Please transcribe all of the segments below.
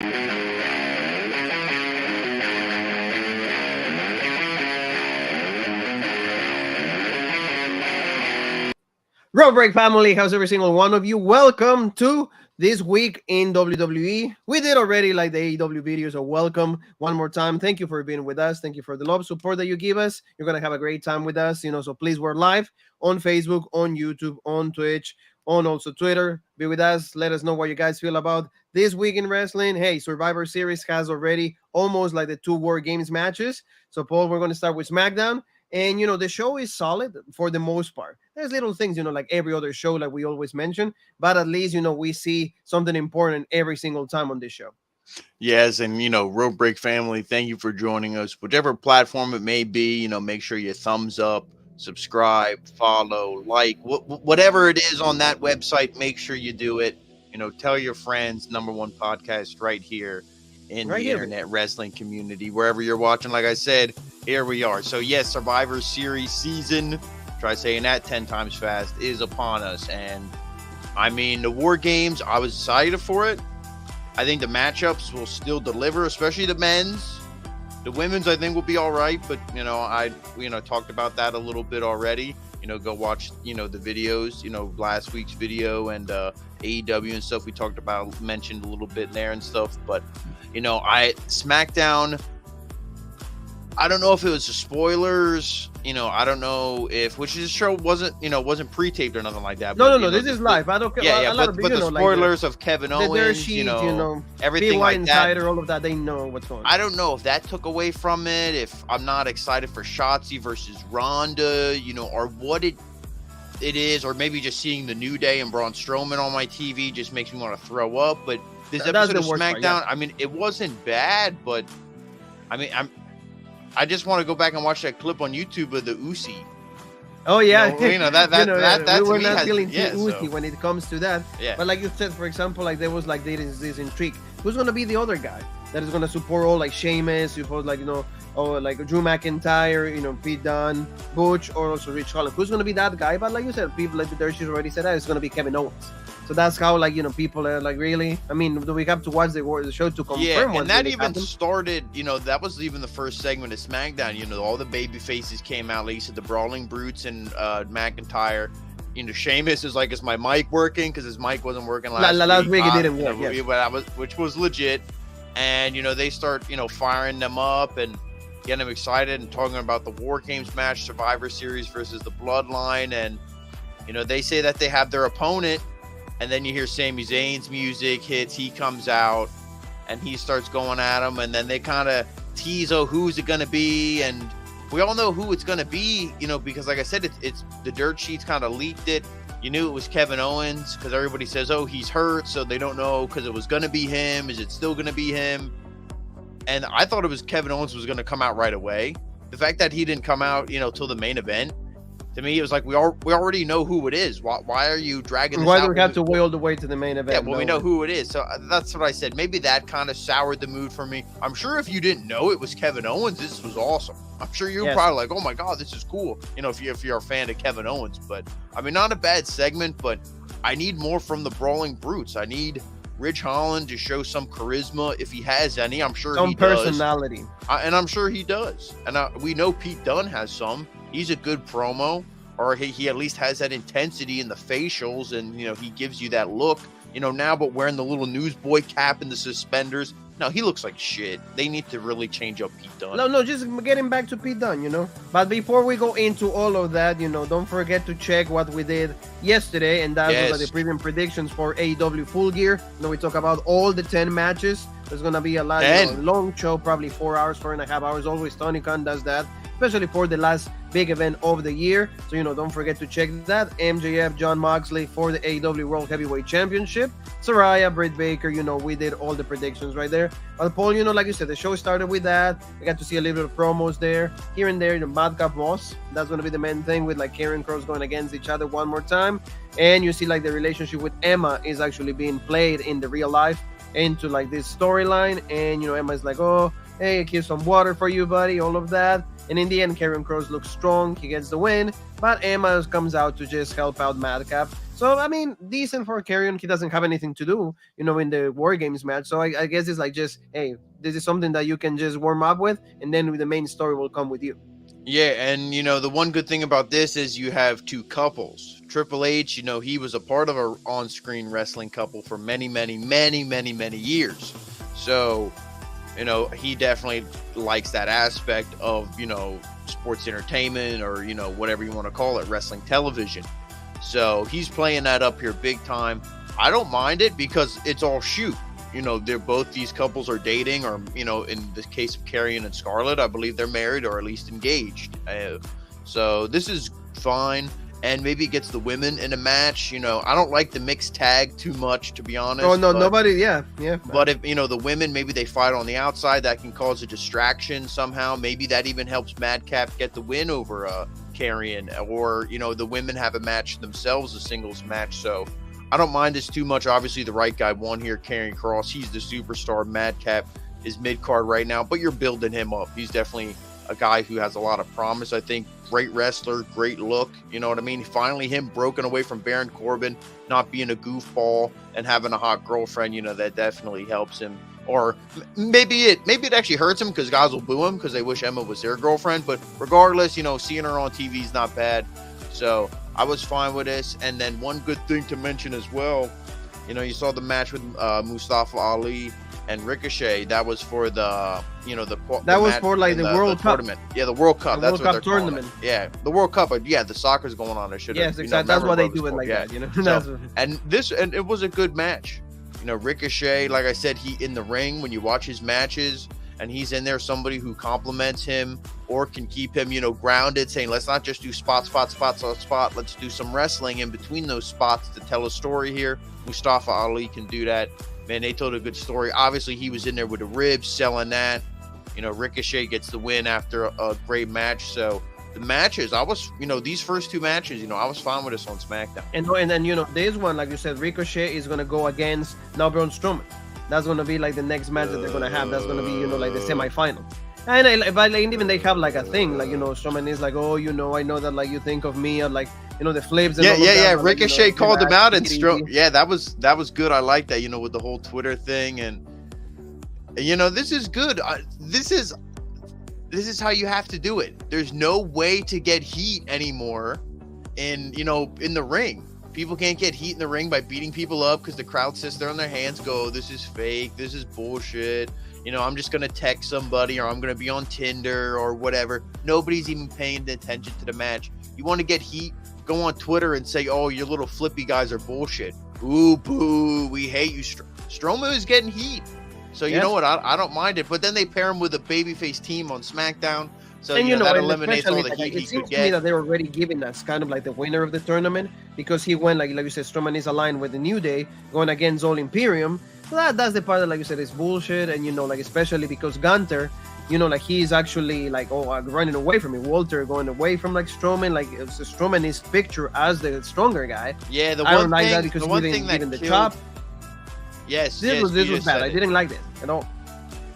Road Break family, how's every single one of you? Welcome to this week in WWE. We did already like the AEW video, so welcome one more time. Thank you for being with us. Thank you for the love, support that you give us. You're gonna have a great time with us, so please, we're live on Facebook, on YouTube, on Twitch, on also Twitter. Be with us. Let us know what you guys feel about this week in wrestling. Hey, Survivor Series has already almost like the two War Games matches. So, Paul, we're going to start with SmackDown. And, the show is solid for the most part. There's little things, like every other show, like we always mention. But at least, we see something important every single time on this show. Yes, and, Road Break family, thank you for joining us. Whichever platform it may be, make sure you thumbs up, subscribe, follow, like, whatever it is on that website, make sure you do it. Tell your friends, number one podcast right here in the internet wrestling community, wherever you're watching. Like I said, here we are. So yes, Survivor Series season, try saying that 10 times fast, is upon us. And I mean, the War Games, I was excited for it. I think the matchups will still deliver, especially the men's. The women's, I think, will be all right. But, I talked about that a little bit already. Go watch, the videos, last week's video and AEW and stuff we talked about, mentioned a little bit there and stuff. But, SmackDown, I don't know if it was the spoilers, I don't know which this show wasn't pre-taped or nothing like that. No, this is live. I don't care. Yeah, but the spoilers of Kevin Owens, their sheet, everything like that. Insider, all of that, they know what's going on. I don't know if that took away from it, if I'm not excited for Shotzi versus Ronda, or what it is, or maybe just seeing the New Day and Braun Strowman on my TV just makes me want to throw up. But this episode of SmackDown, I mean, it wasn't bad, but I mean, I just want to go back and watch that clip on YouTube of the Uzi. Oh yeah, that we were to not me feeling too Uzi when it comes to that. Yeah. But like you said, for example, like there was like this intrigue. Who's gonna be the other guy that is gonna support all like Sheamus, support like like Drew McIntyre, Pete Dunne, Butch, or also Rich Holland? Who's gonna be that guy? But like you said, people like the Dirties already said that it's gonna be Kevin Owens. So that's how people are like, really? I mean, do we have to watch the show to confirm? Yeah, and that even started, that was even the first segment of SmackDown. All the baby faces came out, like you said, the Brawling Brutes and McIntyre. Sheamus is like, is my mic working? Because his mic wasn't working last week. It didn't work, which was legit. And, they start, firing them up and getting them excited and talking about the War Games match, Survivor Series versus the Bloodline. And, they say that they have their opponent. And then you hear Sami Zayn's music hits. He comes out and he starts going at him. And then they kind of tease, who's it going to be? And we all know who it's going to be, because like I said, it's the dirt sheets kind of leaked it. You knew it was Kevin Owens because everybody says, he's hurt. So they don't know because it was going to be him. Is it still going to be him? And I thought it was Kevin Owens was going to come out right away. The fact that he didn't come out, till the main event, to me, it was like, we already know who it is. Why are you dragging this out? Why do we have to wait all the way to the main event? Yeah, well, we know who it is. So that's what I said. Maybe that kind of soured the mood for me. I'm sure if you didn't know it was Kevin Owens, this was awesome. I'm sure you were probably like, oh my God, this is cool. If you're a fan of Kevin Owens. But, I mean, not a bad segment, but I need more from the Brawling Brutes. I need Rich Holland to show some charisma if he has any. I'm sure he does. Some personality. And I'm sure he does. And we know Pete Dunne has some. He's a good promo, or he at least has that intensity in the facials, and he gives you that look. Now, but wearing the little newsboy cap and the suspenders, no, he looks like shit. They need to really change up Pete Dunne. No, just getting back to Pete Dunne, But before we go into all of that, don't forget to check what we did yesterday, and that was the preview predictions for AEW Full Gear. We talk about all the 10 matches. There's gonna be a lot, long show, probably 4 hours, 4.5 hours. Always Tony Khan does that, especially for the last big event of the year. So, don't forget to check that. MJF, John Moxley for the AEW World Heavyweight Championship. Saraya, Britt Baker, we did all the predictions right there. But Paul, like you said, the show started with that. We got to see a little bit of promos there. Here and there, Madcap Moss. That's going to be the main thing with like Karen Cross going against each other one more time. And you see like the relationship with Emma is actually being played in the real life into like this storyline. And, Emma's like, oh, hey, here's some water for you, buddy, all of that. And in the end, Karen Cross looks strong. He gets the win. But Emma comes out to just help out Madcap. So, I mean, decent for Karrion. He doesn't have anything to do, in the War Games match. So I guess it's like just, hey, this is something that you can just warm up with, and then the main story will come with you. Yeah, and, the one good thing about this is you have two couples. Triple H, he was a part of a on-screen wrestling couple for many, many, many, many, many years. So, he definitely likes that aspect of, sports entertainment or, whatever you want to call it, wrestling television. So he's playing that up here big time. I don't mind it because it's all shoot. They're both, these couples are dating, or, in the case of Karrion and Scarlett, I believe they're married or at least engaged. So this is fine. And maybe it gets the women in a match. I don't like the mixed tag too much, to be honest. Oh, no, nobody. Yeah. But if, the women, maybe they fight on the outside, that can cause a distraction somehow. Maybe that even helps Madcap get the win over Karrion, or, the women have a match themselves, a singles match. So I don't mind this too much. Obviously, the right guy won here, Karrion Kross. He's the superstar. Madcap is mid-card right now, but you're building him up. He's definitely a guy who has a lot of promise. I think great wrestler, great look. You know what I mean? Finally, him broken away from Baron Corbin, not being a goofball and having a hot girlfriend, that definitely helps him. Or maybe it actually hurts him because guys will boo him because they wish Emma was their girlfriend. But regardless, seeing her on TV is not bad. So I was fine with this. And then one good thing to mention as well, you saw the match with Mustafa Ali and Ricochet. That was for the the World Cup tournament. Yeah, the World Cup. That's what they're tournament. Calling it. Yeah, the World Cup. But yeah, the soccer's going on. I should have. Yes, exactly. That's why they do it like that. So, and it was a good match. Ricochet, like I said, he in the ring when you watch his matches, and he's in there, somebody who compliments him or can keep him, grounded, saying, let's not just do spot. Let's do some wrestling in between those spots to tell a story here. Mustafa Ali can do that. Man, they told a good story. Obviously, he was in there with the ribs, selling that. Ricochet gets the win after a great match. So the matches, I was, these first two matches, I was fine with this on SmackDown. And then, this one, like you said, Ricochet is going to go against now Braun Strowman. That's going to be like the next match that they're going to have. That's going to be, like the semifinal. And but even they have like a thing, like, Strowman is like, oh, I know that like you think of me, or like, the flips. And yeah. Ricochet called him out, and yeah, that was good. I like that, with the whole Twitter thing, and this is good. This is how you have to do it. There's no way to get heat anymore in the ring. People can't get heat in the ring by beating people up because the crowd sits there on their hands, go, this is fake, this is bullshit. I'm just going to text somebody, or I'm going to be on Tinder or whatever. Nobody's even paying attention to the match. You want to get heat? Go on Twitter and say, oh, your little flippy guys are bullshit. Ooh, boo, we hate you. Strowman is getting heat. So you know what? I don't mind it. But then they pair him with a babyface team on SmackDown. So that eliminates all the heat he could get. It seems to me that they're already giving us kind of like the winner of the tournament, because he went, like you said, Strowman is aligned with the New Day, going against All Imperium. So that's the part that, like you said, is bullshit. And, like, especially because Gunter, like he's actually like, running away from me. Walter going away from like Strowman. Like Strowman is pictured as the stronger guy. Yeah, I don't like that because he didn't give him the chop. Yes, this was bad. I didn't like this at all.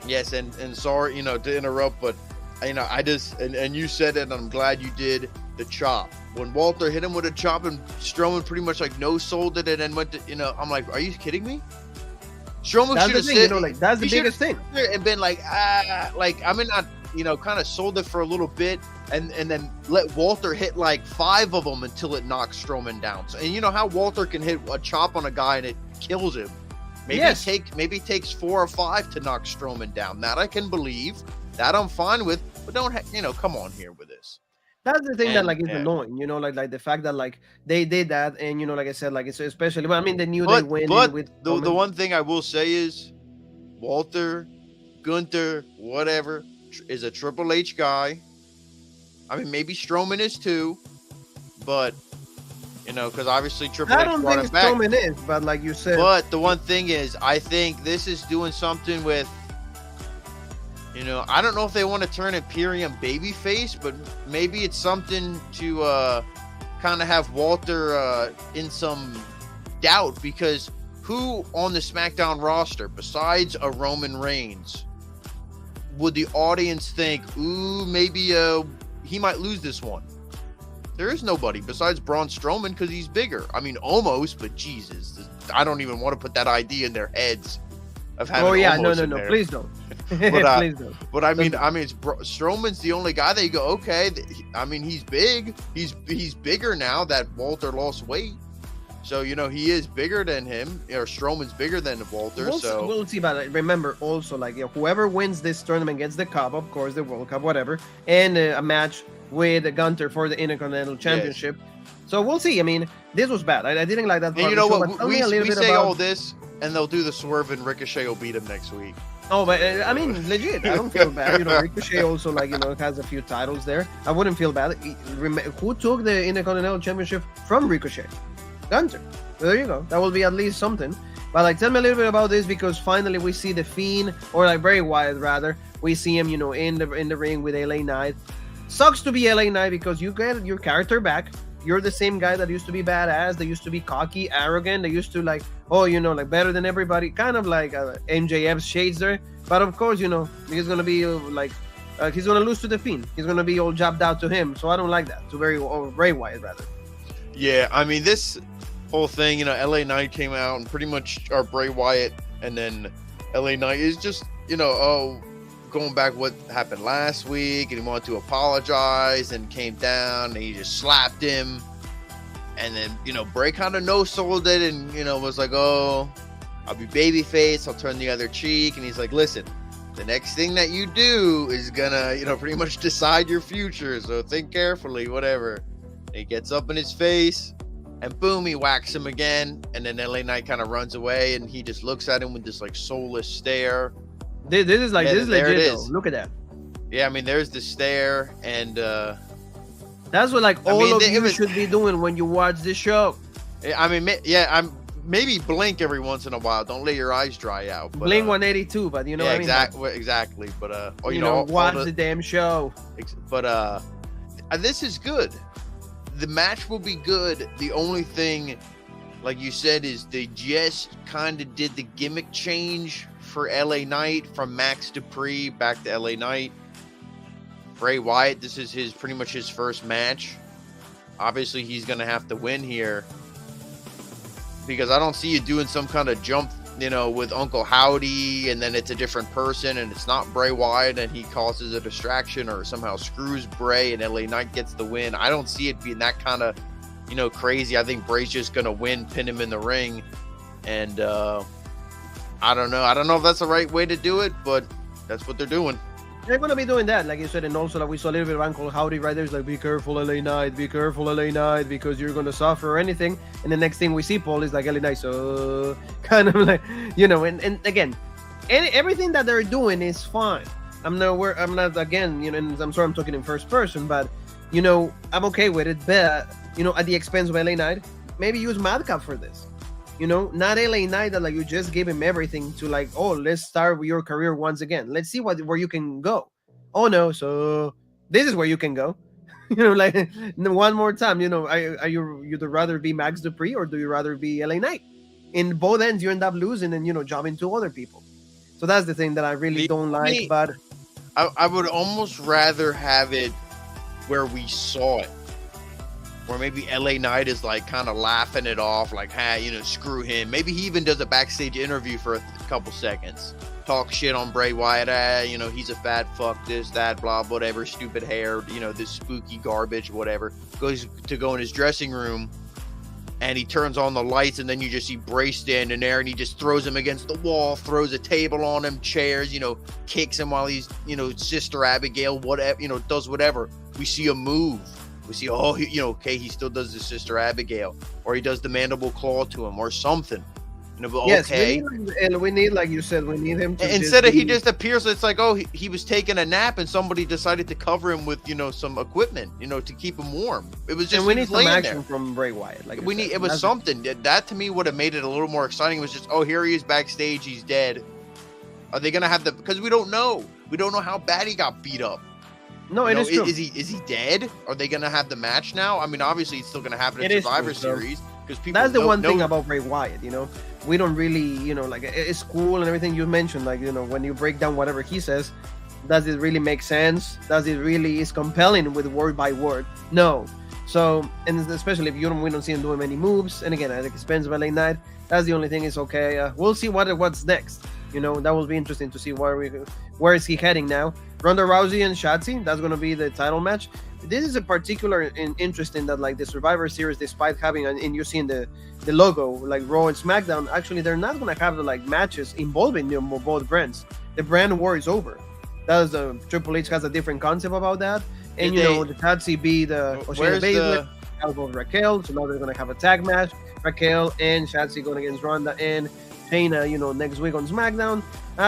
Yes, and sorry, to interrupt, but I just and you said it, and I'm glad you did, the chop. When Walter hit him with a chop and Strowman pretty much like no sold it and then went to, I'm like, are you kidding me? Strowman should have said, that's the biggest thing. And been like, I mean, not, kind of sold it for a little bit, and then let Walter hit like 5 of them until it knocks Strowman down. So, and how Walter can hit a chop on a guy and it kills him. Maybe it takes 4 or 5 to knock Strowman down. That I can believe. That I'm fine with. But don't, come on here with this. That's the thing that like is annoying, like the fact that like they did that, and like I said, like it's especially, well, I mean, the New Day win. But the one thing I will say is, Walter, Gunther, whatever, is a Triple H guy. I mean, maybe Strowman is too, but because obviously Triple H brought him back. I don't think Strowman is, but like you said. But the one thing is, I think this is doing something with. I don't know if they want to turn Imperium babyface, but maybe it's something to kind of have Walter in some doubt, because who on the SmackDown roster, besides a Roman Reigns, would the audience think, ooh, maybe he might lose this one? There is nobody besides Braun Strowman because he's bigger. I mean, almost, but Jesus, I don't even want to put that idea in their heads of having. Oh yeah, almost no, there. please don't. But, please don't. But I mean, Strowman's the only guy that you go, okay. I mean, he's big. He's bigger now that Walter lost weight. So, you know, he is bigger than him, or Strowman's bigger than Walter. We'll see about it. Remember, also, like, whoever wins this tournament gets the cup, of course, the World Cup, whatever, and a match with Gunter for the Intercontinental Championship. Yes. So we'll see. I mean, this was bad. I didn't like that part. And you know what? We say all this, and they'll do the swerve, and Ricochet will beat him next week. Oh, but I mean, legit, I don't feel bad. You know, Ricochet also, like, you know, has a few titles there. I wouldn't feel bad. Who took the Intercontinental Championship from Ricochet? Gunter. So there you go. That will be at least something. But like, tell me a little bit about this, because finally we see the Fiend, or like Bray Wyatt rather. We see him, you know, in the ring with LA Knight. Sucks to be LA Knight because you get your character back. You're the same guy that used to be badass. That used to be cocky, arrogant. They used to like, oh, you know, like better than everybody. Kind of like MJF's shades there. But of course, you know, he's gonna be he's gonna lose to the Fiend. He's gonna be all jabbed out to him. So I don't like that. To Bray Wyatt rather. Yeah, I mean, this whole thing, you know, LA Knight came out and pretty much our Bray Wyatt, and then LA Knight is just, you know, going back what happened last week, and he wanted to apologize and came down and he just slapped him. And then, you know, Bray kind of no-sold it and, you know, was like, oh, I'll be babyface, I'll turn the other cheek. And he's like, listen, the next thing that you do is gonna, you know, pretty much decide your future. So think carefully, whatever. And he gets up in his face and boom, he whacks him again. And then LA Knight kind of runs away and he just looks at him with this like soulless stare. This is legit though. Look at that. Yeah, I mean, there's the stare, and that's what like all of you should be doing when you watch this show. I mean, yeah, maybe blink every once in a while. Don't let your eyes dry out. But, blink 182, but you know what I mean. Exactly. But or, you know, watch the damn show. But this is good. The match will be good. The only thing, like you said, is they just kind of did the gimmick change for LA Knight from Max Dupree back to LA Knight. Bray Wyatt, this is pretty much his first match. Obviously, he's going to have to win here because I don't see you doing some kind of jump, you know, with Uncle Howdy and then it's a different person and it's not Bray Wyatt and he causes a distraction or somehow screws Bray and LA Knight gets the win. I don't see it being that kind of, you know, crazy. I think Bray's just going to win, pin him in the ring, and I don't know. I don't know if that's the right way to do it, but that's what they're doing. They're going to be doing that, like you said, and also like we saw a little bit of Uncle Howdy right there. It's like, be careful, LA Knight, because you're going to suffer or anything. And the next thing we see, Paul, is like LA Knight, so kind of like, you know, and again, everything that they're doing is fine. I'm not again, you know, and I'm sorry I'm talking in first person, but, you know, I'm okay with it. But, you know, at the expense of LA Knight, maybe use Madcap for this. You know, not LA Knight that like you just gave him everything to like, oh, let's start your career once again. Let's see where you can go. Oh no, so this is where you can go. You know, like one more time. You know, are you'd rather be Max Dupree or do you rather be LA Knight? In both ends, you end up losing and, you know, jobbing to other people. So that's the thing that I really don't like. But I would almost rather have it where we saw it. Or maybe LA Knight is like kind of laughing it off, like, hey, you know, screw him. Maybe he even does a backstage interview for a couple seconds. Talk shit on Bray Wyatt, you know, he's a fat fuck, this, that, blah, whatever, stupid hair, you know, this spooky garbage, whatever. Goes to go in his dressing room, and he turns on the lights, and then you just see Bray standing there, and he just throws him against the wall, throws a table on him, chairs, you know, kicks him while he's, you know, Sister Abigail, whatever, you know, does whatever. We see a move. We see, oh, you know, okay, he still does his Sister Abigail, or he does the mandible claw to him, or something. You know, but yes, okay. We need, like you said, we need him to. Instead of he just appears, it's like, oh, he was taking a nap, and somebody decided to cover him with, you know, some equipment, you know, to keep him warm. It was just, and we need some action from Bray Wyatt. Like we need, it was something that to me would have made it a little more exciting. It was just, oh, here he is backstage, he's dead. Are they gonna have because we don't know how bad he got beat up. No, it is true. Is he dead? Are they gonna have the match now? I mean, obviously it's still gonna happen in Survivor Series because people. That's the one thing about Bray Wyatt. You know, we don't really, you know, like it's cool and everything you mentioned. Like, you know, when you break down whatever he says, does it really make sense? Does it really is compelling with word by word? No. So, and especially if we don't see him doing many moves, and again at the expense of LA Knight, that's the only thing. Is okay. We'll see what's next. That will be interesting to see where is he heading now. Ronda Rousey and Shotzi, that's going to be the title match. This is a particular interesting that like the Survivor Series, despite having and you seeing the logo like Raw and SmackDown, actually they're not going to have the like matches involving both brands. The brand war is over. That's Triple H has a different concept about that. And the Shotzi beat Shayna Baszler, elbow Raquel, so now they're going to have a tag match. Raquel and Shotzi going against Ronda and Shayna, next week on SmackDown.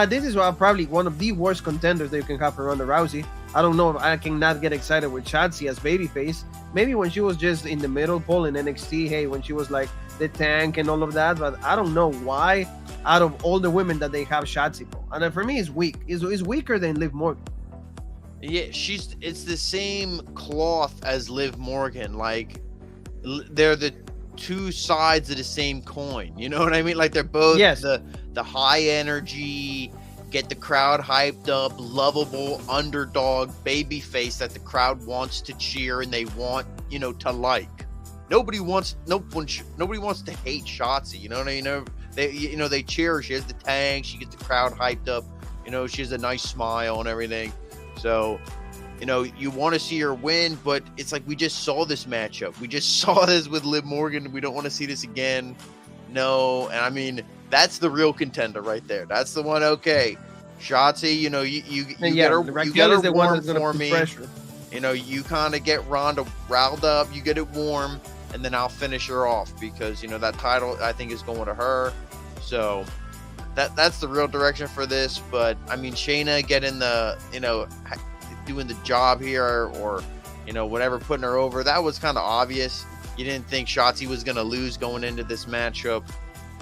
This is probably one of the worst contenders that you can have for Ronda Rousey. I don't know if I cannot get excited with Shotzi as babyface. Maybe when she was just in the middle pole in NXT, hey, when she was like the tank and all of that, but I don't know why out of all the women that they have Shotzi for. And for me, it's weak. It's weaker than Liv Morgan. Yeah, it's the same cloth as Liv Morgan. Like, they're the two sides of the same coin. You know what I mean? Like, they're both the high energy, get the crowd hyped up, lovable underdog baby face that the crowd wants to cheer and they want, to like. Nobody wants to hate Shotzi. You know what I mean? They cheer her. She has the tank. She gets the crowd hyped up. She has a nice smile and everything. So, you want to see her win, but it's like we just saw this matchup. We just saw this with Liv Morgan. We don't want to see this again. No, and I mean, that's the real contender right there. That's the one. Okay, Shotzi, you get her warm for me. Pressure. You kind of get Ronda riled up. You get it warm, and then I'll finish her off because that title I think is going to her. So that's the real direction for this. But I mean, Shayna getting the doing the job here or whatever, putting her over, that was kind of obvious. You didn't think Shotzi was going to lose going into this matchup,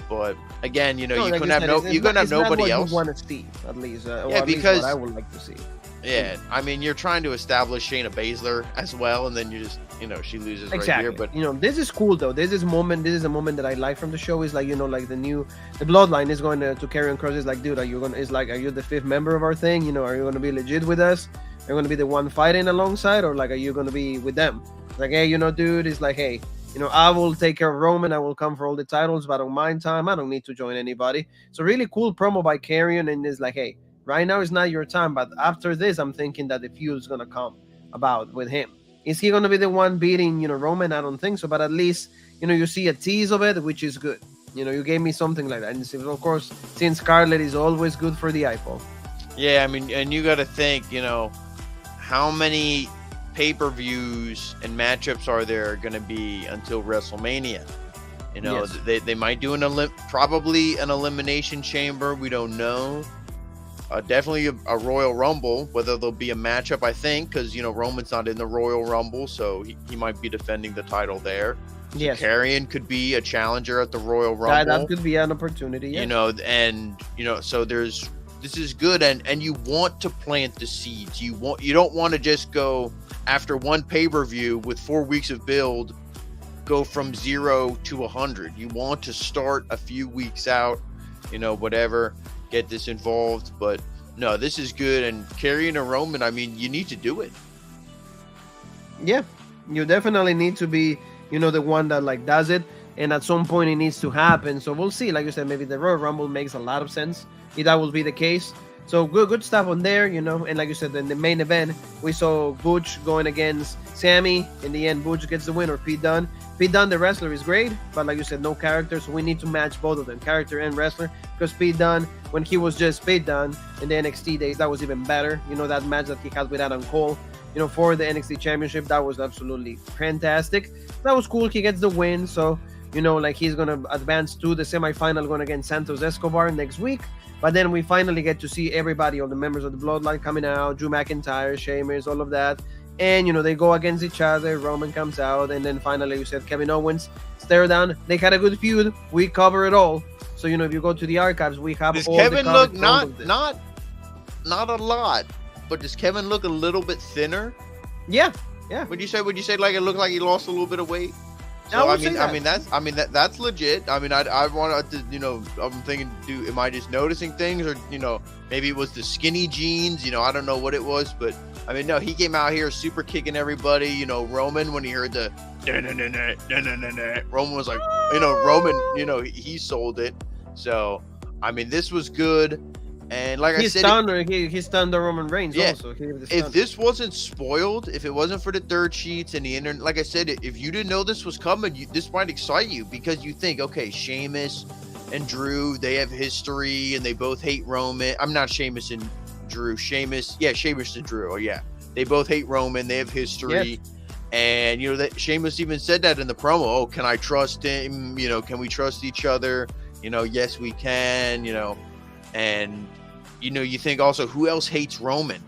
but again, you couldn't have nobody else. You want to see at least, because what I would like to see. Yeah, I mean, you're trying to establish Shayna Baszler as well, and then you just she loses exactly. right here. But this is cool though. This is a moment that I like from the show. Is like like the Bloodline is going to carry on cross. It's like, dude, are you the fifth member of our thing? Are you going to be legit with us? Are you going to be the one fighting alongside, or like are you going to be with them? Like, hey, dude, it's like, hey, I will take care of Roman. I will come for all the titles, but on my time, I don't need to join anybody. So really cool promo by Carrion, and it's like, hey, right now is not your time, but after this, I'm thinking that the feud is going to come about with him. Is he going to be the one beating, Roman? I don't think so, but at least, you see a tease of it, which is good. You gave me something like that. And of course, since Scarlett is always good for the eyeball. Yeah, I mean, and you got to think, how many pay-per-views and matchups are there going to be until WrestleMania? Yes. They might do probably an elimination chamber. We don't know. Definitely a Royal Rumble, whether there'll be a matchup, I think, because, Roman's not in the Royal Rumble, so he might be defending the title there. Yes. Carrion could be a challenger at the Royal Rumble. That could be an opportunity, yes. So this is good, and you want to plant the seeds. You don't want to just go after one pay-per-view with 4 weeks of build, go from 0 to 100. You want to start a few weeks out, whatever, get this involved. But no, this is good, and carrying a Roman, I mean, you need to do it. Yeah, you definitely need to be, the one that like does it, and at some point it needs to happen. So we'll see. Like you said, maybe the Royal Rumble makes a lot of sense if that will be the case. So good stuff on there, and like you said, in the main event, we saw Butch going against Sammy. In the end, Butch gets the win, or Pete Dunne. Pete Dunne, the wrestler, is great, but like you said, no character, so we need to match both of them, character and wrestler, because Pete Dunne, when he was just Pete Dunne in the NXT days, that was even better. That match that he had with Adam Cole, for the NXT Championship, that was absolutely fantastic. That was cool. He gets the win, so, like he's going to advance to the semifinal going against Santos Escobar next week. But then we finally get to see everybody, all the members of the Bloodline coming out, Drew McIntyre, Sheamus, all of that. And, they go against each other. Roman comes out. And then finally, you said Kevin Owens, stare down. They had a good feud. We cover it all. So, if you go to the archives, we have does all Kevin the look not a lot, but does Kevin look a little bit thinner? Yeah. Would you say like it looked like he lost a little bit of weight? So that's legit. I mean, I want to, I'm thinking, am I just noticing things, or maybe it was the skinny jeans? I don't know what it was, but I mean, no, he came out here super kicking everybody. You know, Roman, when he heard the Roman was like, you know, Roman, you know, he sold it. So, I mean, this was good. And like I said, he stunned the Roman Reigns also. If this wasn't spoiled, if it wasn't for the dirt sheets and the internet, like I said, if you didn't know this was coming, this might excite you because you think, okay, Sheamus and Drew, they have history and they both hate Roman. I'm not Sheamus and Drew. Sheamus and Drew. Oh, yeah. They both hate Roman. They have history. Yes. And, you know, that Sheamus even said that in the promo. Oh, can I trust him? You know, can we trust each other? You know, yes, we can, you know. And, you know, you think also, who else hates Roman?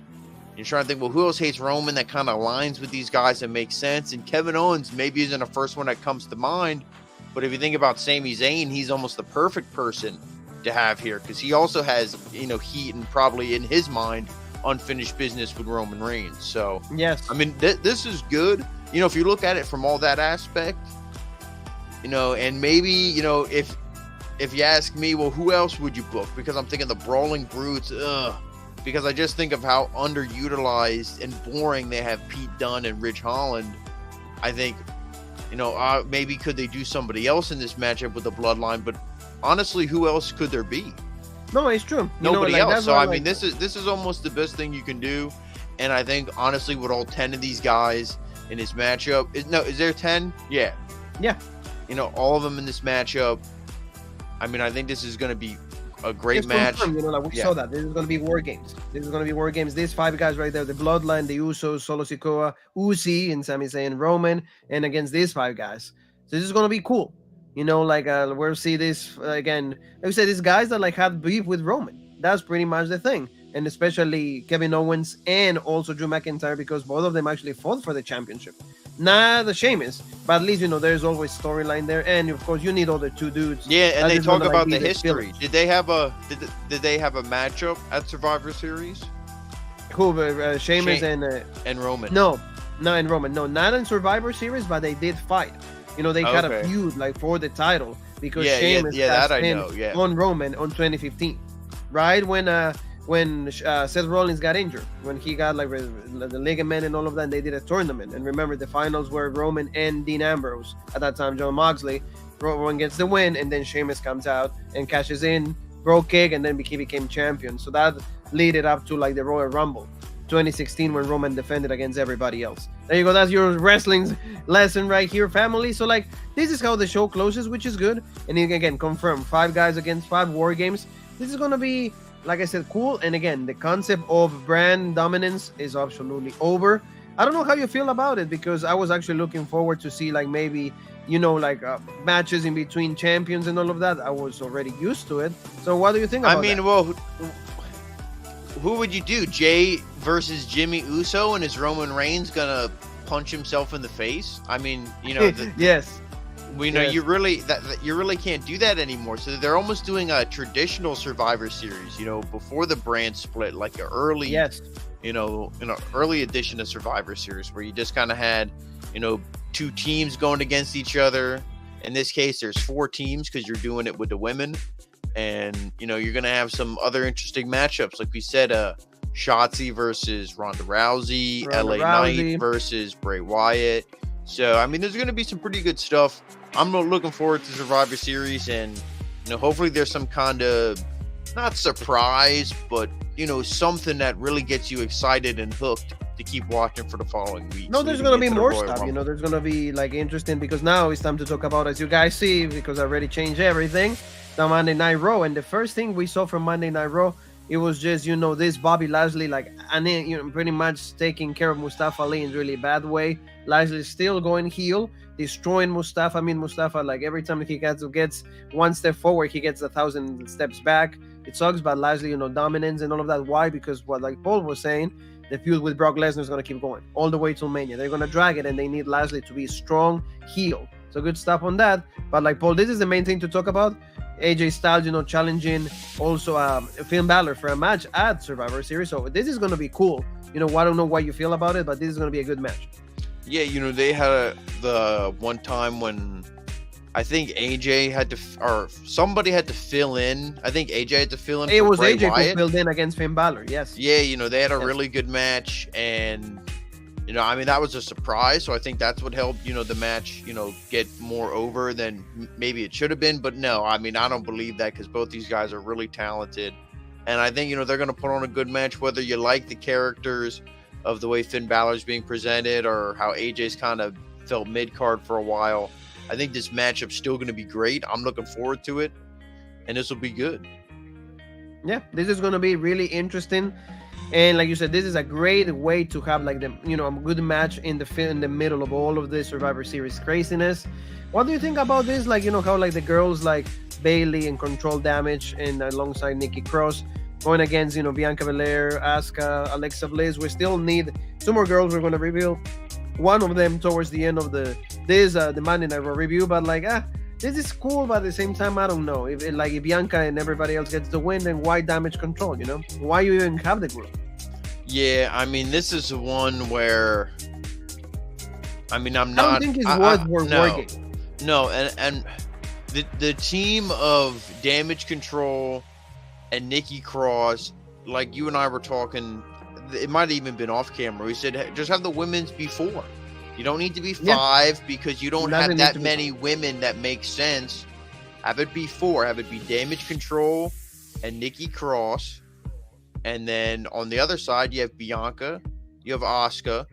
You're trying to think, well, who else hates Roman that kind of aligns with these guys and makes sense? And Kevin Owens maybe isn't the first one that comes to mind. But if you think about Sami Zayn, he's almost the perfect person to have here because he also has, you know, heat and probably in his mind unfinished business with Roman Reigns. So, yes, I mean, this is good. You know, if you look at it from all that aspect, you know, and maybe, you know, if you ask me, well, who else would you book? Because I'm thinking the Brawling Brutes, because I just think of how underutilized and boring they have Pete Dunne and Ridge Holland. I think, you know, maybe could they do somebody else in this matchup with the Bloodline? But honestly, who else could there be? No, it's true. Nobody else. So I mean, this is almost the best thing you can do. And I think honestly, with all 10 of these guys in this matchup, is there 10? Yeah. You know, all of them in this matchup. I mean, I think this is going to be a great match. You know, like we saw that. This is going to be War Games. These 5 guys right there, the Bloodline, the Usos, Solo Sikoa, Uzi, and Sami Zayn, Roman, and against these 5 guys. So this is going to be cool. You know, like we'll see this again. Like we said, these guys that like had beef with Roman. That's pretty much the thing. And especially Kevin Owens and also Drew McIntyre because both of them actually fought for the championship. Not the Sheamus, but at least, you know, there's always storyline there. And of course, you need all the 2 dudes. Yeah, and they talk about the history. Did they have a matchup at Survivor Series? Who, Sheamus and Roman? No, and Roman. No, not in Survivor Series, but they did fight. You know, they had a feud like for the title because Sheamus on Roman on 2015, right when Seth Rollins got injured, when he got like the ligament and all of that, and they did a tournament. And remember, the finals were Roman and Dean Ambrose. At that time, John Moxley. Roman gets the win, and then Sheamus comes out and cashes in, broke kick, and then he became champion. So that led it up to like the Royal Rumble 2016 when Roman defended against everybody else. There you go. That's your wrestling lesson right here, family. So like this is how the show closes, which is good. And you again confirm 5 guys against 5 War Games. This is gonna be, like I said, cool. And again, the concept of brand dominance is absolutely over. I don't know how you feel about it because I was actually looking forward to see like maybe, you know, like matches in between champions and all of that. I was already used to it. So what do you think about that? Well, who would you do? Jay versus Jimmy Uso, and is Roman Reigns gonna punch himself in the face? I mean, you know, yes. We know you really can't do that anymore. So they're almost doing a traditional Survivor Series, you know, before the brand split, like an early, you know, early edition of Survivor Series, where you just kind of had, you know, 2 teams going against each other. In this case, there's 4 teams because you're doing it with the women, and you know you're gonna have some other interesting matchups, like we said, Shotzi versus Ronda Rousey, LA Knight versus Bray Wyatt. So, I mean, there's going to be some pretty good stuff. I'm looking forward to Survivor Series, and, you know, hopefully there's some kind of, not surprise, but, you know, something that really gets you excited and hooked to keep watching for the following week. No, there's going to be more stuff, you know, there's going to be, like, interesting, because now it's time to talk about, as you guys see, because I already changed everything, the Monday Night Raw. And the first thing we saw from Monday Night Raw, it was just, you know, this Bobby Lashley, like, and then, you know, pretty much taking care of Mustafa Ali in a really bad way. Lashley still going heel, destroying Mustafa. I mean, Mustafa, like, every time he gets 1 step forward, he gets 1,000 steps back. It sucks, but Lashley, you know, dominance and all of that. Why? Because what, like Paul was saying, the feud with Brock Lesnar is going to keep going all the way till Mania. They're going to drag it, and they need Lashley to be a strong heel. So good stuff on that. But like Paul, this is the main thing to talk about. AJ Styles, you know, challenging also Finn Balor for a match at Survivor Series. So this is going to be cool. You know, I don't know what you feel about it, but this is going to be a good match. Yeah, you know, they had the one time when I think AJ had to, or somebody had to fill in. I think AJ had to fill in. It was Bray AJ Wyatt. who filled in against Finn Balor. Yes. Yeah, they had a really good match, and I mean, that was a surprise. So I think that's what helped the match get more over than maybe it should have been. But no, I mean, I don't believe that, because both these guys are really talented, and I think they're going to put on a good match, whether you like the characters of the way Finn Balor's being presented or how AJ's kind of felt mid-card for a while. I think this matchup's still going to be great. I'm looking forward to it, and this will be good. Yeah, this is going to be really interesting, and like you said, this is a great way to have like a good match in the middle of all of the Survivor Series craziness. What do you think about this? Like how like the girls like Bayley and Control Damage and alongside Nikki Cross going against Bianca Belair, Asuka, Alexa Bliss. We still need 2 more girls. We're going to reveal one of them towards the end of the Monday Night Raw review, but like this is cool, but at the same time I don't know if Bianca and everybody else gets the win, then why Damage Control? Why you even have the group? Yeah, I mean, this is one where I don't think it's worth working. No, and the team of Damage Control and Nikki Cross, like you and I were talking, it might have even been off camera. We said, hey, just have the women's be 4. You don't need to be 5 because you don't have that many women that make sense. Have it be 4. Have it be Damage Control and Nikki Cross. And then on the other side, you have Bianca. You have Asuka.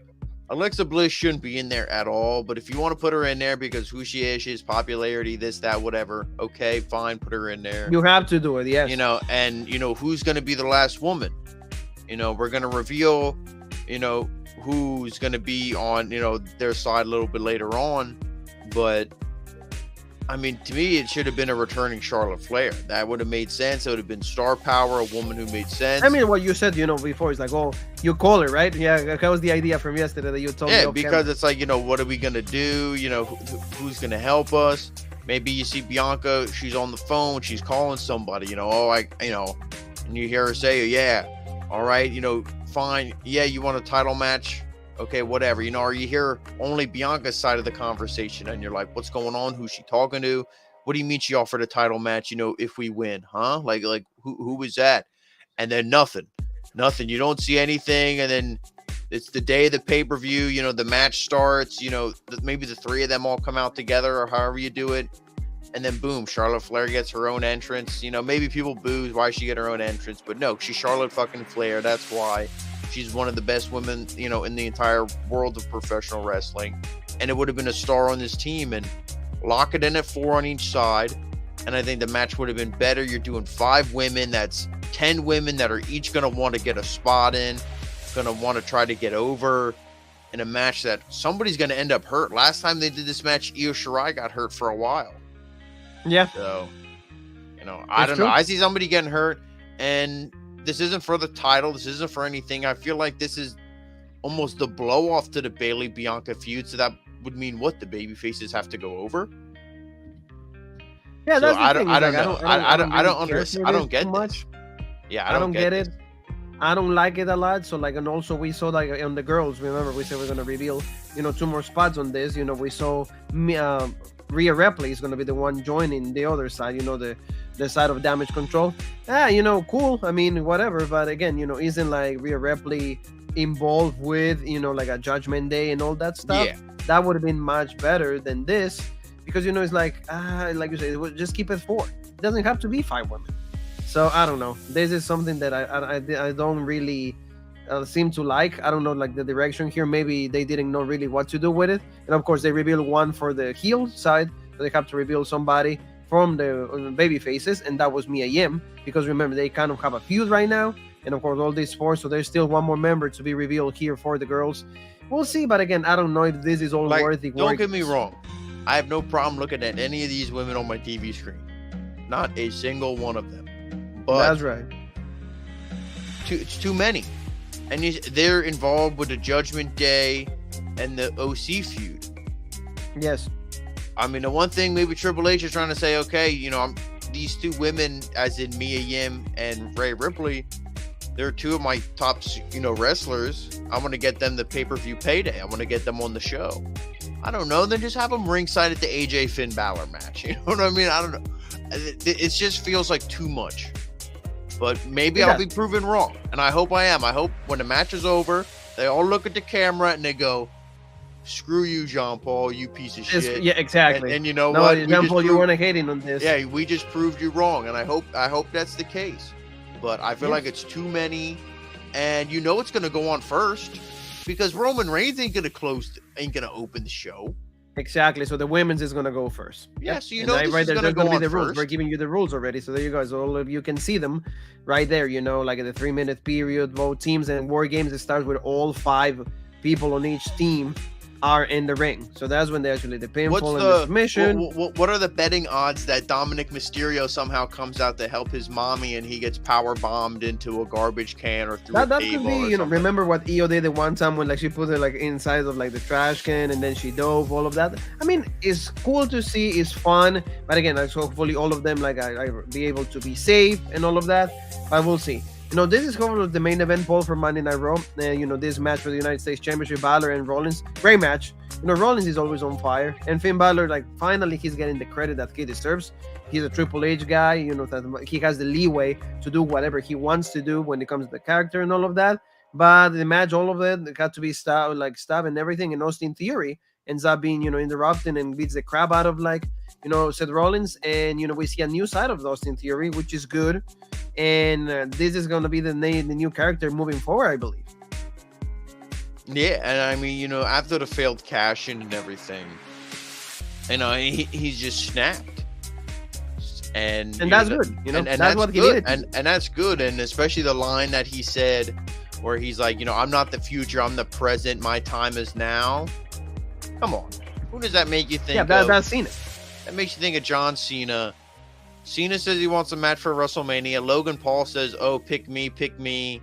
Alexa Bliss shouldn't be in there at all. But if you want to put her in there because who she is, she's popularity, this, that, whatever. Okay, fine. Put her in there. You have to do it, yes. And who's going to be the last woman? We're going to reveal, who's going to be on, their side a little bit later on. But, I mean, to me, it should have been a returning Charlotte Flair. That would have made sense. It would have been star power, a woman who made sense. I mean, what you said, before, is like, oh, you call her, right? Yeah, that was the idea from yesterday that you told me. Yeah, because it's like, what are we going to do? Who's going to help us? Maybe you see Bianca, she's on the phone, she's calling somebody, and you hear her say, yeah, all right, fine. Yeah, you want a title match? Okay, whatever, or you hear only Bianca's side of the conversation and you're like, what's going on? Who's she talking to? What do you mean she offered a title match, if we win, huh? Like who was that? And then nothing. You don't see anything. And then it's the day of the pay-per-view, the match starts, maybe the 3 of them all come out together or however you do it. And then boom, Charlotte Flair gets her own entrance. Maybe people boo, why she get her own entrance? But no, she's Charlotte fucking Flair. That's why. She's one of the best women, in the entire world of professional wrestling. And it would have been a star on this team. And lock it in at 4 on each side. And I think the match would have been better. You're doing 5 women. That's 10 women that are each going to want to get a spot in. Going to want to try to get over in a match that somebody's going to end up hurt. Last time they did this match, Io Shirai got hurt for a while. Yeah. So, I don't know. I see somebody getting hurt, and this isn't for the title. This isn't for anything. I feel like this is almost the blow off to the Bayley Bianca feud. So that would mean what? The baby faces have to go over? Yeah, that's the thing. I don't know. I don't understand. I don't get much. Yeah, I don't get it. I don't like it a lot. So and also we saw on the girls. Remember, we said we're gonna reveal 2 more spots on this. We saw Rhea Ripley is gonna be the one joining the other side. The side of Damage Control. Cool. I mean, whatever. But again, isn't Rhea Ripley involved with like a Judgment Day and all that stuff? Yeah. That would have been much better than this, because it's like you said, just keep it 4. It doesn't have to be 5 women. So I don't know. This is something that I don't really seem to like. I don't know the direction here. Maybe they didn't know really what to do with it. And of course they reveal one for the heel side, so they have to reveal somebody from the baby faces, and that was Mia Yim, because remember, they kind of have a feud right now, and of course all these 4, so there's still 1 more member to be revealed here for the girls. We'll see, but again, I don't know if this is all worthy. Don't get me wrong, I have no problem looking at any of these women on my TV screen, not a single one of them, but that's right. It's too many, and they're involved with the Judgment Day and the OC feud. Yes. I mean, the one thing maybe Triple H is trying to say, okay, these 2 women, as in Mia Yim and Rhea Ripley, they're 2 of my top, wrestlers. I want to get them the pay-per-view payday. I want to get them on the show. I don't know. Then just have him ringside at the AJ Finn Balor match. You know what I mean? I don't know. It just feels like too much. But maybe I'll be proven wrong. And I hope I am. I hope when the match is over, they all look at the camera and they go, screw you, Jean-Paul, you piece of shit. Yeah, exactly. And you know what? Jean-Paul, you weren't hating on this. Yeah, we just proved you wrong. And I hope that's the case. But I feel like it's too many. And you know it's going to go on first. Because Roman Reigns ain't going to open the show. Exactly. So the women's is going to go first. Yeah, so you know this is going to go on the first. Rules. We're giving you the rules already. So there you guys, all of you can see them right there, you know, like in the 3-minute period, vote teams and War Games. It starts with all 5 people on each team are in the ring. So that's when they actually the pinfall and the submission. What are the betting odds that Dominic Mysterio somehow comes out to help his mommy and he gets power bombed into a garbage can or through a table? That could be, you know, remember what Io did the one time when like she put it like inside of like the trash can and then she dove, all of that. I mean, it's cool to see, it's fun, but again, like, hopefully all of them like I be able to be safe and all of that. But we'll see. You know, this is covered the main event, Paul, for Monday Night Raw. You know, this match for the United States Championship, Balor and Rollins. Great match. You know, Rollins is always on fire. And Finn Balor, like, finally he's getting the credit that he deserves. He's a Triple H guy. You know, that he has the leeway to do whatever he wants to do when it comes to the character and all of that. But the match, all of it got to be stopped and everything. And Austin Theory ends up being, you know, interrupting and beats the crap out of, like, you know, Seth Rollins. And, you know, we see a new side of Austin Theory, which is good. And this is going to be the new character moving forward, I believe. Yeah, and I mean, you know, after the failed cash in and everything, you know, he's just snapped. And that's good. You know, and that's what he needed. And that's good. And especially the line that he said where he's like, you know, I'm not the future, I'm the present, my time is now. Come on. Who does that make you think of? Yeah, that's Cena. That makes you think of John Cena. Cena says he wants a match for WrestleMania. Logan Paul says, oh, pick me, pick me.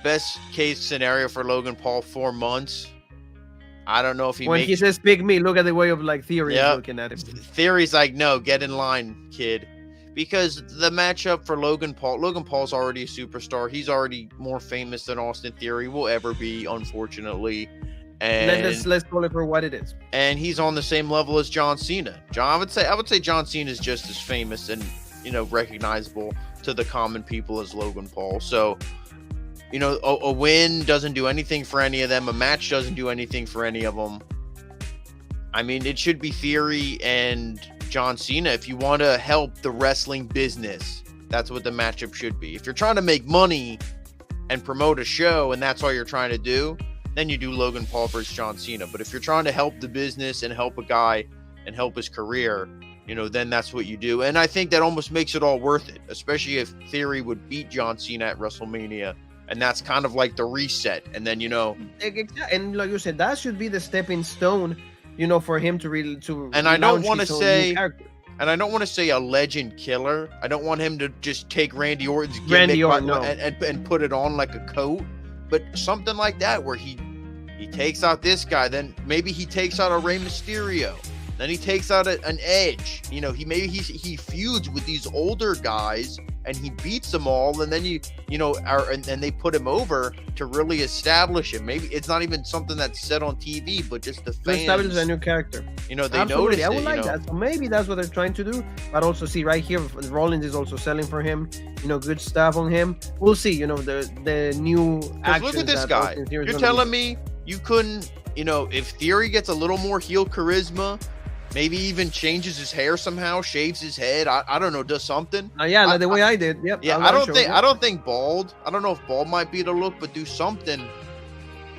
Best case scenario for Logan Paul, 4 months. I don't know if when he says pick me, look at the way of like Theory looking at him. Theory's like, no, get in line, kid. Because the matchup for Logan Paul's already a superstar. He's already more famous than Austin Theory will ever be, unfortunately. And let's call it for what it is. And he's on the same level as John Cena. I would say John Cena is just as famous and, you know, recognizable to the common people as Logan Paul. So, you know, a win doesn't do anything for any of them. A match doesn't do anything for any of them. I mean, it should be Theory and John Cena if you want to help the wrestling business. That's what the matchup should be. If you're trying to make money and promote a show and that's all you're trying to do, then you do Logan Paul versus John Cena. But if you're trying to help the business and help a guy and help his career, you know, then that's what you do. And I think that almost makes it all worth it, especially if Theory would beat John Cena at WrestleMania. And that's kind of like the reset. And then, you know. And like you said, that should be the stepping stone, you know, for him to really to. And I don't want to say. And I don't want to say a legend killer. I don't want him to just take Randy Orton's gimmick and put it on like a coat. But something like that where he takes out this guy, then maybe he takes out a Rey Mysterio, then he takes out an Edge. You know, he feuds with these older guys and he beats them all, and then and they put him over to really establish him. Maybe it's not even something that's said on TV, but just the fans establish a new character. You know, they notice. I would like that. So maybe that's what they're trying to do. But also see right here, Rollins is also selling for him. You know, good stuff on him. We'll see. You know, the new actions. Look at this guy. You're telling me you couldn't. You know, if Theory gets a little more heel charisma. Maybe even changes his hair somehow, shaves his head. I don't know, does something. Like the way I did. Yep. Yeah, I don't think bald. I don't know if bald might be the look, but do something.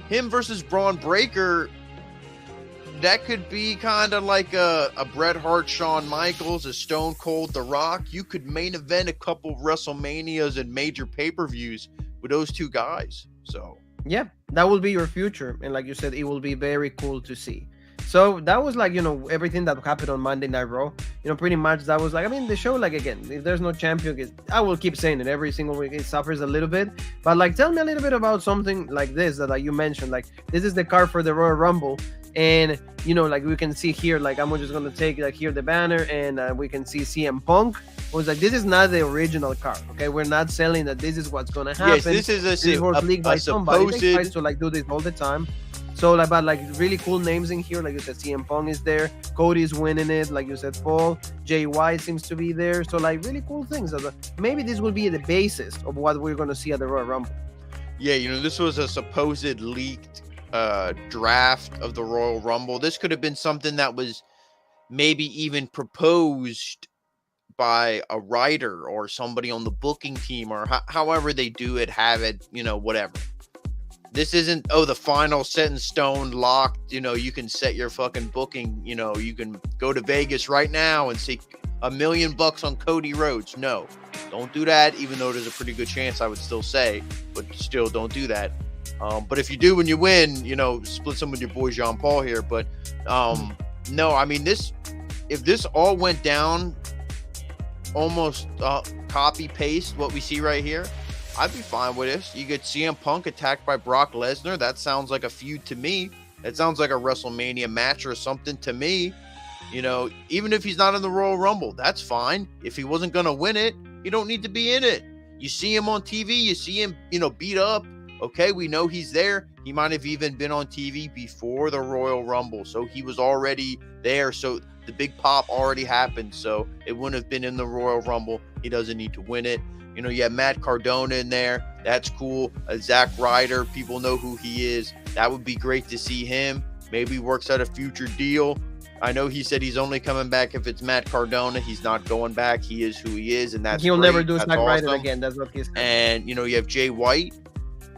Him versus Braun Breaker, that could be kind of like a Bret Hart, Shawn Michaels, a Stone Cold, The Rock. You could main event a couple of WrestleManias and major pay-per-views with those two guys. So yeah, that will be your future, and like you said, it will be very cool to see. So that was like, you know, everything that happened on Monday Night Raw. You know, pretty much that was like, I mean, the show, like, again, if there's no champion, I will keep saying it every single week. It suffers a little bit. But, like, tell me a little bit about something like this that like, you mentioned. Like, this is the card for the Royal Rumble. And, you know, like, we can see here, like, I'm just going to take, like, here the banner. And we can see CM Punk. It was like, this is not the original card, okay? We're not selling that this is what's going to happen. Yes, this is leaked by somebody. They try to, like, do this all the time. So like, but like really cool names in here. Like you said, CM Punk is there. Cody's winning it. Like you said, Paul. Jay White seems to be there. So like really cool things. Maybe this will be the basis of what we're going to see at the Royal Rumble. Yeah, this was a supposed leaked draft of the Royal Rumble. This could have been something that was maybe even proposed by a writer or somebody on the booking team, or however they do it, have it, whatever. This isn't, the final set in stone locked, you can set your fucking booking, you can go to Vegas right now and see $1 million on Cody Rhodes. No, don't do that, even though there's a pretty good chance, I would still say, but still don't do that. But if you do when you win, split some with your boy Jean Paul here. But no, I mean, if this all went down almost copy paste what we see right here, I'd be fine with this. You get CM Punk attacked by Brock Lesnar. That sounds like a feud to me. It sounds like a WrestleMania match or something to me. Even if he's not in the Royal Rumble, that's fine. If he wasn't going to win it, he don't need to be in it. You see him on TV, you see him, beat up. Okay, we know he's there. He might have even been on TV before the Royal Rumble, so he was already there. So the big pop already happened, so it wouldn't have been in the Royal Rumble. He doesn't need to win it. You have Matt Cardona in there. That's cool. Zack Ryder, people know who he is. That would be great to see him. Maybe works out a future deal. I know he said he's only coming back if it's Matt Cardona. He's not going back. He is who he is, and that's he'll great. Never do Zack Ryder again. That's what he's saying. And you have Jay White.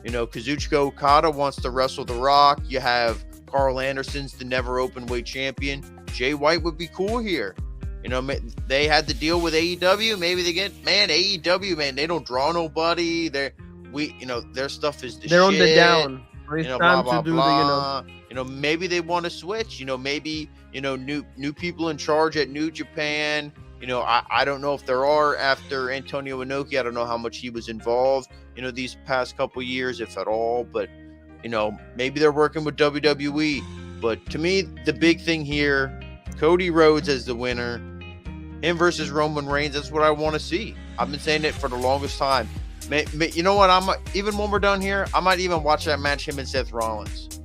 Kazuchika Okada wants to wrestle The Rock. You have Carl Anderson's the never open weight champion. Jay White would be cool here. They had the deal with AEW. Maybe they get, AEW, they don't draw nobody. Their stuff is the they're shit. On the down. It's blah, time blah, to do blah. Maybe they want to switch. Maybe new people in charge at New Japan. I don't know if there are after Antonio Inoki. I don't know how much he was involved, these past couple years, if at all. But, maybe they're working with WWE. But to me, the big thing here, Cody Rhodes as the winner, him versus Roman Reigns. That's what I want to see. I've been saying it for the longest time. You know what? Even when we're done here, I might even watch that match, him and Seth Rollins.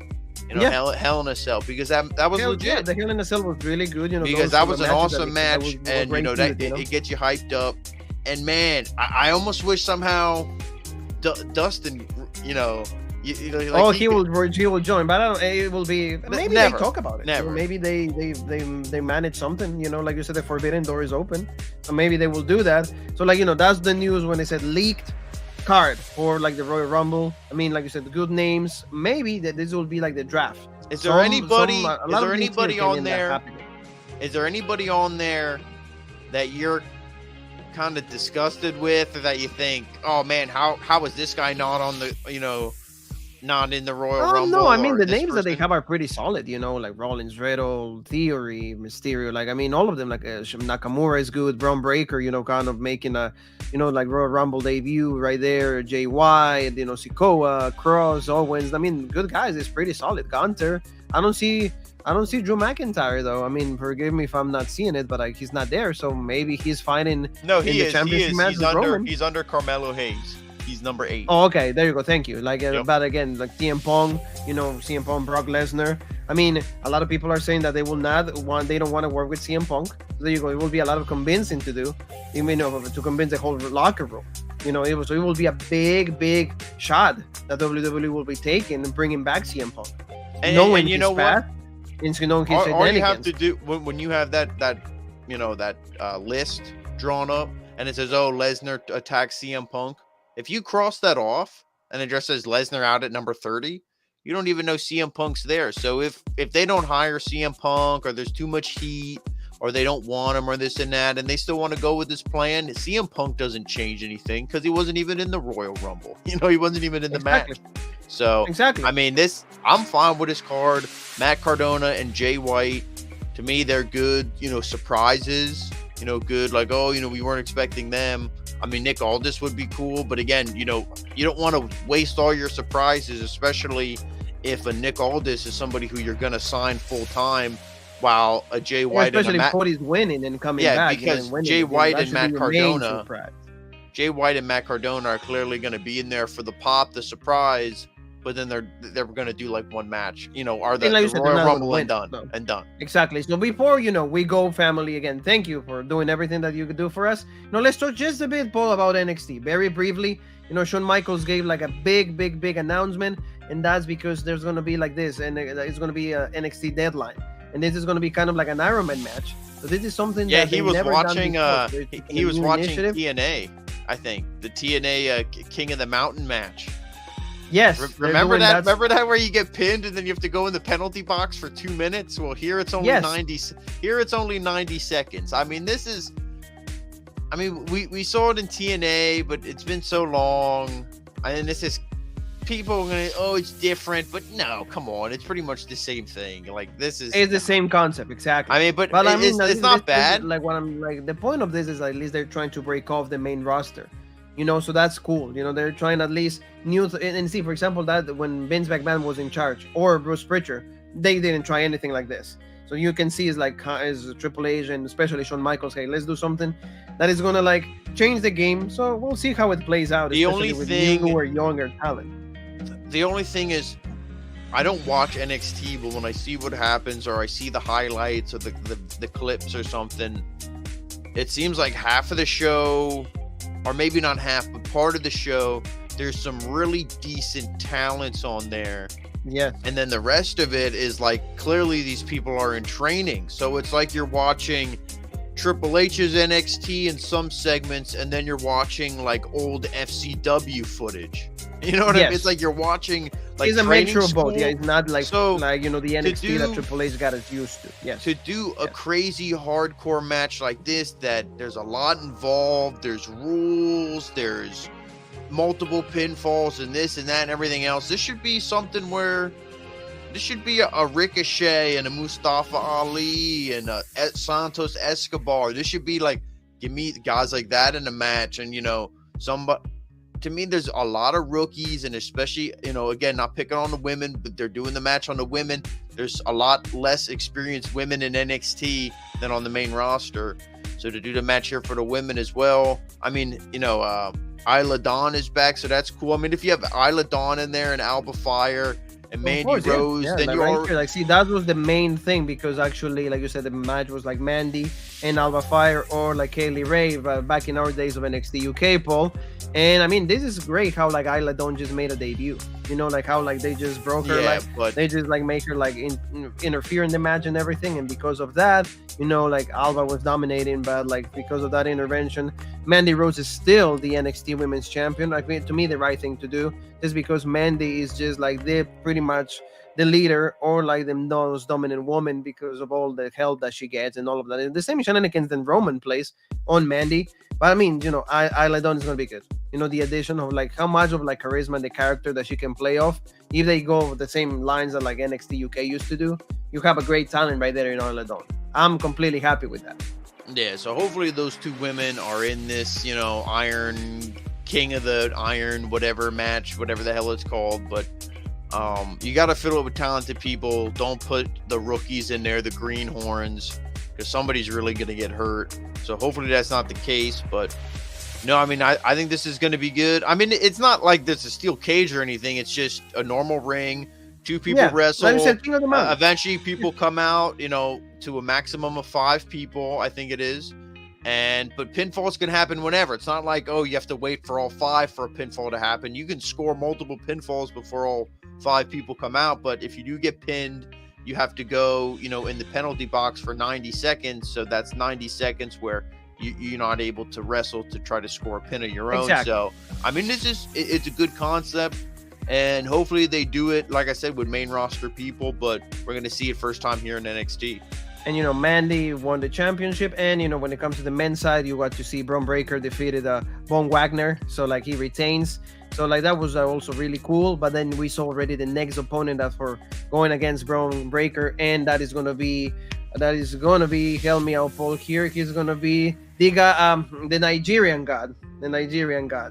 Hell in a Cell, because that was legit. Yeah, the Hell in a Cell was really good. Because that was an awesome match, and it gets you hyped up. And man, I almost wish somehow Dustin, he will join, but I don't. It will be maybe never, they talk about it. Never. Maybe they manage something. Like you said, the forbidden door is open, so maybe they will do that. So that's the news when they said leaked card for the Royal Rumble. I mean, like you said, the good names. Maybe that this will be like the draft. Is there anybody on there? Is there anybody on there that you're kind of disgusted with, or that you think, oh man, how is this guy not on the not in the Royal Rumble? No, I mean the names that they have are pretty solid, like Rollins, Riddle, Theory, Mysterio, all of them, Nakamura is good, Braun Breaker, kind of making a Royal Rumble debut right there, Jay White, Sikoa, Cross, Owens, good guys. It's pretty solid. Gunter, I don't see Drew McIntyre though. Forgive me if I'm not seeing it, but he's not there, so maybe he's fighting the championship match with Roman. He's under Carmelo Hayes. He's number 8. Oh, okay. There you go. Thank you. But again, CM Punk, CM Punk, Brock Lesnar. A lot of people are saying that they don't want to work with CM Punk. There you go. It will be a lot of convincing to do, to convince the whole locker room. It will be a big shot that WWE will be taking and bringing back CM Punk. And you know what? All you have to do when you have that list drawn up and it says, oh, Lesnar attacks CM Punk. If you cross that off and it just says Lesnar out at number 30, you don't even know CM Punk's there. So if they don't hire CM Punk, or there's too much heat, or they don't want him, or this and that, and they still want to go with this plan, CM Punk doesn't change anything because he wasn't even in the Royal Rumble. He wasn't even in the match. So exactly. I'm fine with his card. Matt Cardona and Jay White, to me, they're good, surprises, good, we weren't expecting them. Nick Aldis would be cool, but again, you don't want to waste all your surprises, especially if a Nick Aldis is somebody who you're going to sign full time, while a Jay White, especially if Cody's winning and coming back. Because Jay White and Matt Cardona, are clearly going to be in there for the pop, the surprise, but then they're gonna do like one match, or And like the you said, Royal Rumble win, and done no. and done. Exactly. So before we go, family, again, thank you for doing everything that you could do for us. Let's talk just a bit, Paul, about NXT very briefly. Shawn Michaels gave like a big announcement, and that's because there's gonna be like this, and it's gonna be a NXT deadline, and this is gonna be kind of like an Iron Man match. So this is something that he was watching. He was watching initiative. TNA. I think the TNA King of the Mountain match. Yes. Remember that? Remember that where you get pinned and then you have to go in the penalty box for 2 minutes? Well, here it's only 90. Here it's only 90 seconds. I mean, this is. I mean, we saw it in TNA, but it's been so long, and this is people are gonna. Oh, it's different, but no, come on, it's pretty much the same thing. Like it's the same concept, exactly. I mean, but I mean, it's not bad. Like what I'm like, the point of this is at least they're trying to break off the main roster. So that's cool. They're trying at least and see, for example, that when Vince McMahon was in charge or Bruce Pritchard, they didn't try anything like this. So you can see it's like as Triple H and especially Shawn Michaels, hey, let's do something that is gonna like change the game. So we'll see how it plays out. The only thing, newer, younger talent. The only thing is, I don't watch NXT, but when I see what happens or I see the highlights or the clips or something, it seems like half of the show, or maybe not half, but part of the show, there's some really decent talents on there. Yeah. And then the rest of it is like, clearly these people are in training. So it's like you're watching Triple H's NXT in some segments, and then you're watching like old FCW footage. You know what I mean? It's like you're watching like it's a training mixture of school. both. Yeah, it's not like so the NXT that Triple H got us used to. Yes. To do a crazy hardcore match like this, that there's a lot involved, there's rules, there's multiple pinfalls and this and that and everything else. This should be something where this should be a Ricochet and a Mustafa Ali and a Santos Escobar. This should be like, give me guys like that in a match. And somebody, to me, there's a lot of rookies, and especially again, not picking on the women, but they're doing the match on the women. There's a lot less experienced women in NXT than on the main roster. So to do the match here for the women as well, I mean, Isla Dawn is back, so that's cool. I mean, if you have Isla Dawn in there and Alba Fire and Mandy Rose, then like you're right see, that was the main thing, because actually, like you said, the match was like Mandy and Alba Fire or like Kaylee Ray back in our days of NXT UK, Paul. And I mean, this is great how like Isla Dawn just made a debut. Like how like they just broke her, but they just like make her like interfere in the match and everything. And because of that, like Alba was dominating, but like because of that intervention, Mandy Rose is still the NXT Women's Champion. Like to me, the right thing to do is because Mandy is just like pretty much the leader or like the most dominant woman because of all the help that she gets and all of that. And the same shenanigans that Roman plays on Mandy. But I mean, Isla Dawn is going to be good. The addition of like how much of like charisma and the character that she can play off. If they go with the same lines that like NXT UK used to do, you have a great talent right there in Isla Dawn. I'm completely happy with that. Yeah, so hopefully those two women are in this, Iron King of the Iron, whatever match, whatever the hell it's called. But you got to fill it with talented people. Don't put the rookies in there, the greenhorns, because somebody's really going to get hurt. So hopefully that's not the case. But no, I mean, I think this is going to be good. I mean, it's not like there's a steel cage or anything. It's just a normal ring. Two people wrestle. Like I said, King of the Mountain. Eventually people come out, to a maximum of 5 people, I think it is. But pinfalls can happen whenever. It's not like, you have to wait for all 5 for a pinfall to happen. You can score multiple pinfalls before all 5 people come out. But if you do get pinned, you have to go, in the penalty box for 90 seconds. So that's 90 seconds where you're not able to wrestle to try to score a pin of your own. Exactly. So, I mean, it's a good concept. And hopefully they do it, like I said, with main roster people. But we're going to see it first time here in NXT. And, Mandy won the championship. And, when it comes to the men's side, you got to see Braun Breaker defeated Von Wagner. So, like, he retains. So, like, that was also really cool. But then we saw already the next opponent that's for going against Braun Breaker. And that is going to be, help me out, Paul, here. He's going to be the Nigerian god.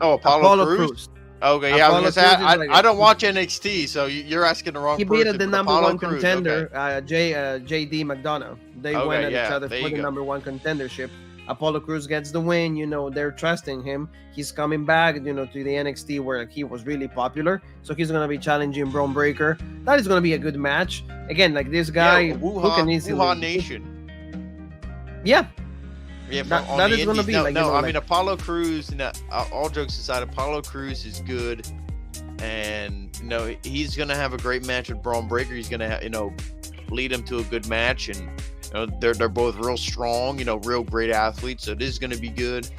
Oh, Apollo Crews. Okay, yeah, I was gonna say I don't watch NXT, so you're asking the wrong person. He beat the number one contender, JD McDonough. They went at each other for the number one contendership. Apollo Crews gets the win. They're trusting him. He's coming back, to the NXT where he was really popular. So he's going to be challenging Braun Breaker. That is going to be a good match. Again, like this guy, Wuhan Nation. Yeah. Yeah, that is going to be I mean, Apollo Crews. All jokes aside, Apollo Crews is good, and he's going to have a great match with Braun Breaker. He's going to lead him to a good match, and they're both real strong, real great athletes. So this is going to be good.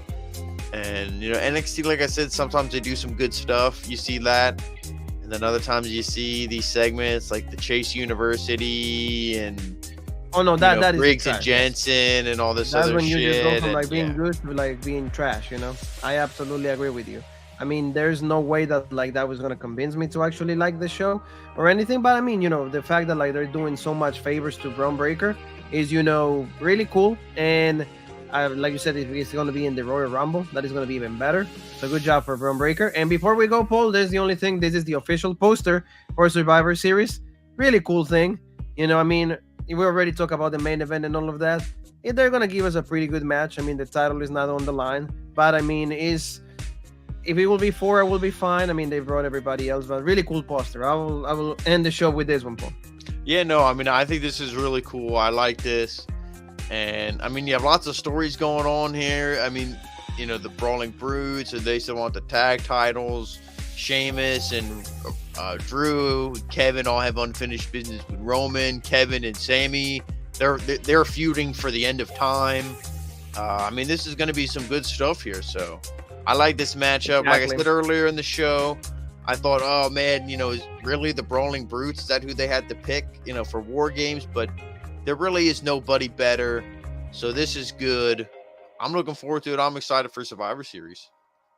And NXT, like I said, sometimes they do some good stuff. You see that, and then other times you see these segments like the Chase University and that is Briggs and Jensen and all this other shit. That's when you just go from being good to being trash. I absolutely agree with you. I mean, there's no way that that was gonna convince me to actually like the show or anything. But I mean, the fact that they're doing so much favors to Braun Breaker is really cool. And like you said, if it's gonna be in the Royal Rumble, that is gonna be even better. So good job for Braun Breaker. And before we go, Paul, there's the only thing. This is the official poster for Survivor Series. Really cool thing. I mean, we already talked about the main event and all of that. They're gonna give us a pretty good match. I mean, the title is not on the line, but I mean, if it will be 4, I will be fine. I mean, they brought everybody else, but really cool poster. I will end the show with this one, Paul. Yeah, no, I mean, I think this is really cool. I like this. And I mean, you have lots of stories going on here. I mean, the Brawling Brutes, and they still want the tag titles. Sheamus and Drew, Kevin all have unfinished business with Roman. Kevin and Sami, they're feuding for the end of time. I mean, this is going to be some good stuff here. So I like this matchup. Exactly. Like I said earlier in the show, I thought, oh man, is really the Brawling Brutes? Is that who they had to pick, for War Games? But there really is nobody better. So this is good. I'm looking forward to it. I'm excited for Survivor Series.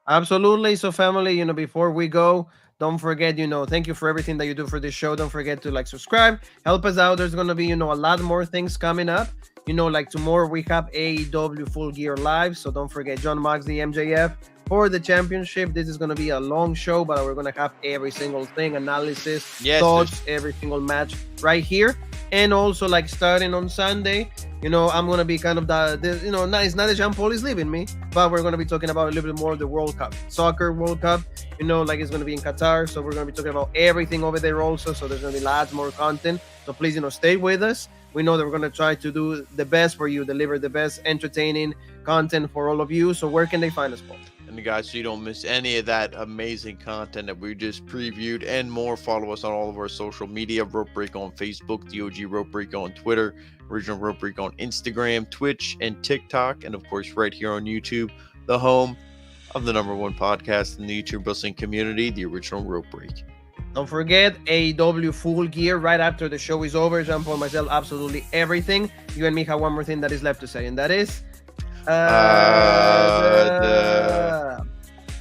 Absolutely. So family, before we go, don't forget, thank you for everything that you do for this show. Don't forget to subscribe, help us out. There's going to be, a lot more things coming up. Like tomorrow we have AEW Full Gear Live. So don't forget John Moxley, MJF for the championship. This is going to be a long show, but we're going to have every single thing, analysis, thoughts, every single match right here. And also starting on Sunday, I'm going to be kind of it's not that Jean Paul is leaving me, but we're going to be talking about a little bit more of the World Cup, Soccer World Cup, it's going to be in Qatar. So we're going to be talking about everything over there also. So there's going to be lots more content. So please, stay with us. We know that we're going to try to do the best for you, deliver the best entertaining content for all of you. So where can they find us, Paul? And guys, so you don't miss any of that amazing content that we just previewed and more, follow us on all of our social media. Rope Break on Facebook, DOG Rope Break on Twitter, Original Rope Break on Instagram, Twitch, and TikTok. And of course, right here on YouTube, the home of the #1 podcast in the YouTube wrestling community, the Original Rope Break. Don't forget AEW Full Gear right after the show is over. Jean Paul, myself, absolutely everything. You and me have one more thing that is left to say, and that is...